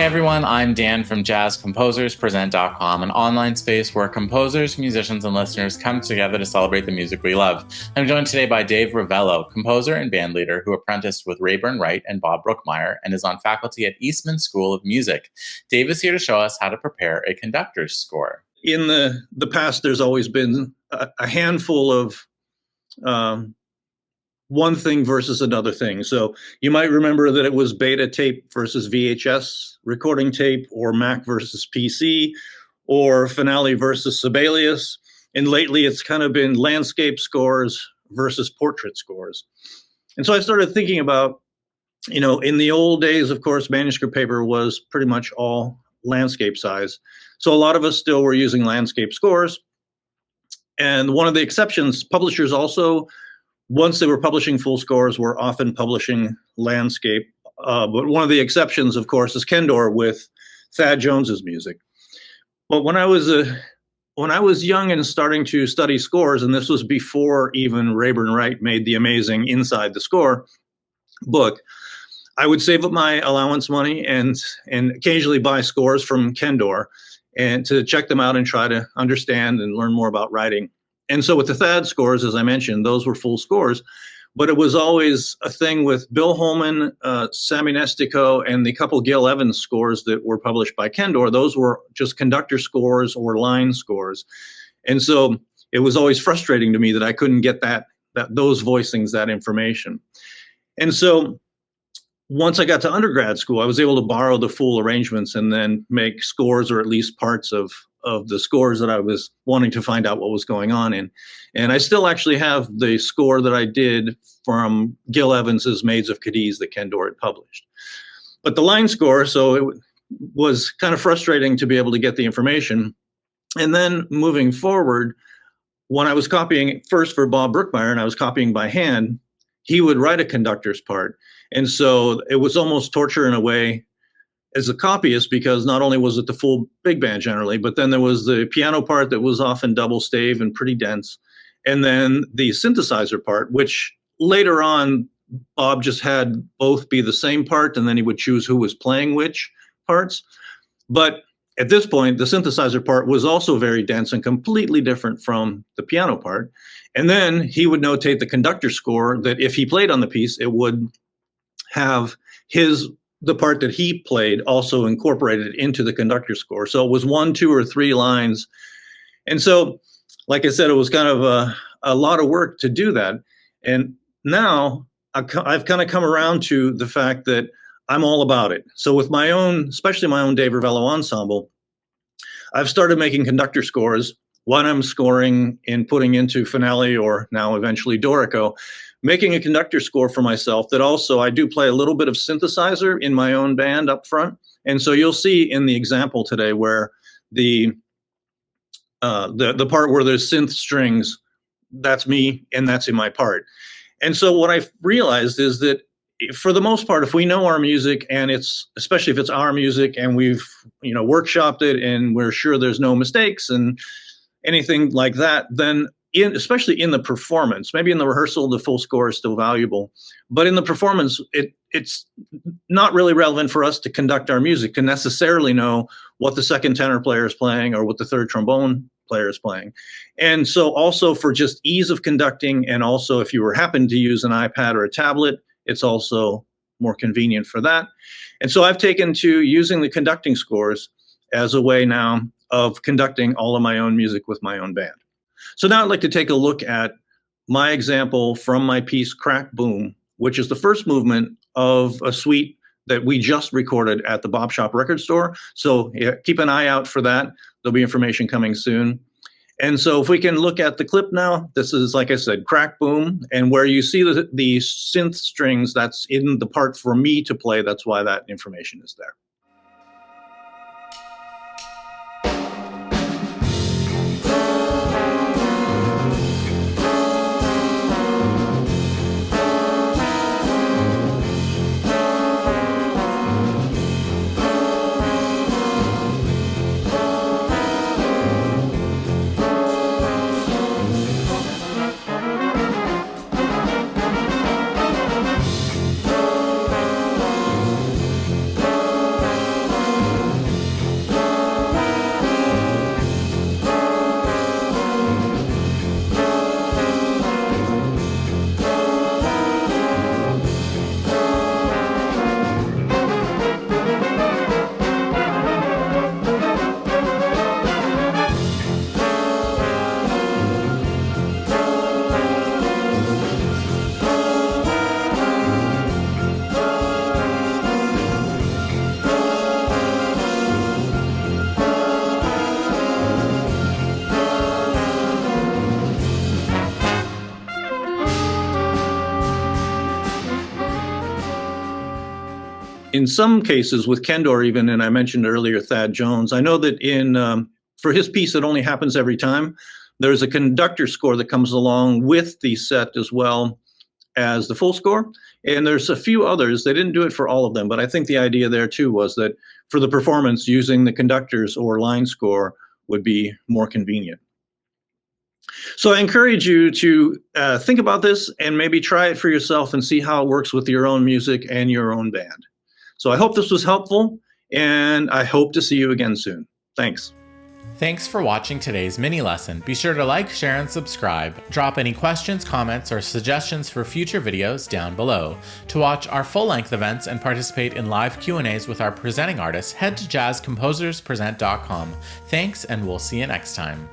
Hey everyone, I'm Dan from JazzComposersPresent.com, an online space where composers, musicians, and listeners come together to celebrate the music we love. I'm joined today by Dave Rivello, composer and bandleader who apprenticed with Rayburn Wright and Bob Brookmeyer and is on faculty at Eastman School of Music. Dave is here to show us how to prepare a conductor's score. In the past, there's always been a handful of one thing versus another thing. So you might remember that it was beta tape versus VHS recording tape, or Mac versus PC, or Finale versus Sibelius. And lately it's kind of been landscape scores versus portrait scores. And so I started thinking about, in the old days, of course, manuscript paper was pretty much all landscape size. So a lot of us still were using landscape scores. And one of the exceptions, publishers also, once they were publishing full scores, were often publishing landscape. But one of the exceptions, of course, is Kendor with Thad Jones's music. But when I was young and starting to study scores, and this was before even Rayburn Wright made the amazing Inside the Score book, I would save up my allowance money and occasionally buy scores from Kendor and to check them out and try to understand and learn more about writing. And so with the Thad scores, as I mentioned, those were full scores, but it was always a thing with Bill Holman, Sammy Nestico, and the couple Gil Evans scores that were published by Kendor. Those were just conductor scores or line scores. And so it was always frustrating to me that I couldn't get those voicings, that information. And so once I got to undergrad school, I was able to borrow the full arrangements and then make scores, or at least parts of the scores that I was wanting to find out what was going on in. And I still actually have the score that I did from Gil Evans's Maids of Cadiz that Kendor had published. But the line score, so it was kind of frustrating to be able to get the information. And then moving forward, when I was copying first for Bob Brookmeyer and I was copying by hand, he would write a conductor's part. And so it was almost torture in a way as a copyist, because not only was it the full big band generally, but then there was the piano part that was often double stave and pretty dense. And then the synthesizer part, which later on, Bob just had both be the same part, and then he would choose who was playing which parts. But at this point, the synthesizer part was also very dense and completely different from the piano part. And then he would notate the conductor score that if he played on the piece, it would have the part that he played also incorporated into the conductor score. So it was 1, 2, or 3 lines. And so, like I said, it was kind of a lot of work to do that. And now I've kind of come around to the fact that I'm all about it. So with my own, especially my own Dave Rivello Ensemble, I've started making conductor scores when I'm scoring and putting into Finale, or now eventually Dorico, making a conductor score for myself that also I do play a little bit of synthesizer in my own band up front. And so you'll see in the example today where the part where there's synth strings, that's me and that's in my part. And so what I've realized is that for the most part, if we know our music, and especially if it's our music and we've workshopped it and we're sure there's no mistakes and anything like that, then especially in the performance, maybe in the rehearsal, the full score is still valuable. But in the performance, it's not really relevant for us to conduct our music to necessarily know what the second tenor player is playing or what the third trombone player is playing. And so also for just ease of conducting, and also if you happen to use an iPad or a tablet, it's also more convenient for that. And so I've taken to using the conducting scores as a way now of conducting all of my own music with my own band. So now I'd like to take a look at my example from my piece Crack Boom, which is the first movement of a suite that we just recorded at the Bob Shop Record Store. So keep an eye out for that. There'll be information coming soon. And so if we can look at the clip now, this is, like I said, Crack Boom. And where you see the synth strings, that's in the part for me to play. That's why that information is there. in some cases with Kendor even, and I mentioned earlier Thad Jones, I know that for his piece that only happens every time, there's a conductor score that comes along with the set as well as the full score. And there's a few others. They didn't do it for all of them, but I think the idea there too was that for the performance, using the conductors or line score would be more convenient. So I encourage you to think about this and maybe try it for yourself and see how it works with your own music and your own band. So I hope this was helpful, and I hope to see you again soon. Thanks. Thanks for watching today's mini lesson. Be sure to like, share, and subscribe. Drop any questions, comments, or suggestions for future videos down below. To watch our full-length events and participate in live Q&As with our presenting artists, head to jazzcomposerspresent.com. Thanks, and we'll see you next time.